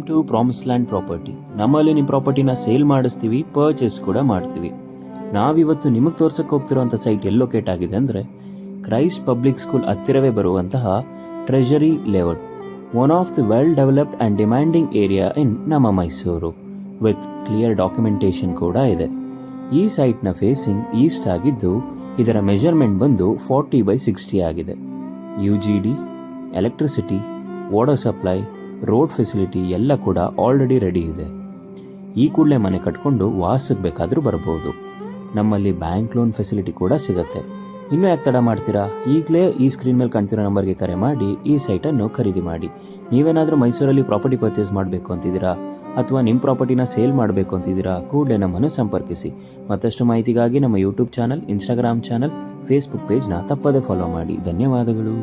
To promise land property. ನಮ್ಮಲ್ಲಿ ನಿಮ್ಮ ಪ್ರಾಪರ್ಟಿನ sale ಮಾಡಿಸ್ತೀವಿ, ಪರ್ಚೇಸ್ ಕೂಡ ಮಾಡ್ತೀವಿ. ನಾವಿವತ್ತು ನಿಮಗೆ ತೋರ್ಸಕ್ಕೆ ಹೋಗ್ತಿರೋಂಥ ಸೈಟ್ ಎಲ್ಲಿ ಲೊಕೇಟ್ ಆಗಿದೆ ಅಂದರೆ ಕ್ರೈಸ್ಟ್ ಪಬ್ಲಿಕ್ ಸ್ಕೂಲ್ ಹತ್ತಿರವೇ ಬರುವಂತಹ treasury layout, one of the well developed and demanding area ಇನ್ ನಮ್ಮ ಮೈಸೂರು, ವಿತ್ ಕ್ಲಿಯರ್ ಡಾಕ್ಯುಮೆಂಟೇಷನ್ ಕೂಡ ಇದೆ. ಈ ಸೈಟ್ನ ಫೇಸಿಂಗ್ ಈಸ್ಟ್ ಆಗಿದ್ದು ಇದರ ಮೆಜರ್ಮೆಂಟ್ ಬಂದು 40/60 ಆಗಿದೆ. UGD, electricity, water supply, road facility ಎಲ್ಲ ಕೂಡ ಆಲ್ರೆಡಿ ರೆಡಿ ಇದೆ. ಈ ಕೂಡಲೇ ಮನೆ ಕಟ್ಕೊಂಡು ವಾಸಕ್ಕೆ ಬೇಕಾದರೂ ಬರ್ಬೋದು. ನಮ್ಮಲ್ಲಿ ಬ್ಯಾಂಕ್ ಲೋನ್ ಫೆಸಿಲಿಟಿ ಕೂಡ ಸಿಗುತ್ತೆ. ಇನ್ನೂ ಯಾಕೆ ತಡ ಮಾಡ್ತೀರಾ? ಈಗಲೇ ಈ ಸ್ಕ್ರೀನ್ ಮೇಲೆ ಕಾಣ್ತಿರೋ ನಂಬರ್ಗೆ ಕರೆ ಮಾಡಿ ಈ ಸೈಟನ್ನು ಖರೀದಿ ಮಾಡಿ. ನೀವೇನಾದರೂ ಮೈಸೂರಲ್ಲಿ ಪ್ರಾಪರ್ಟಿ ಪರ್ಚೇಸ್ ಮಾಡಬೇಕು ಅಂತಿದ್ದೀರಾ ಅಥವಾ ನಿಮ್ಮ ಪ್ರಾಪರ್ಟಿನ ಸೇಲ್ ಮಾಡಬೇಕು ಅಂತಿದ್ದೀರಾ, ಕೂಡಲೇ ನಮ್ಮನ್ನು ಸಂಪರ್ಕಿಸಿ. ಮತ್ತಷ್ಟು ಮಾಹಿತಿಗಾಗಿ ನಮ್ಮ YouTube channel, Instagram channel, Facebook ಪೇಜ್ನ ತಪ್ಪದೇ ಫಾಲೋ ಮಾಡಿ. ಧನ್ಯವಾದಗಳು.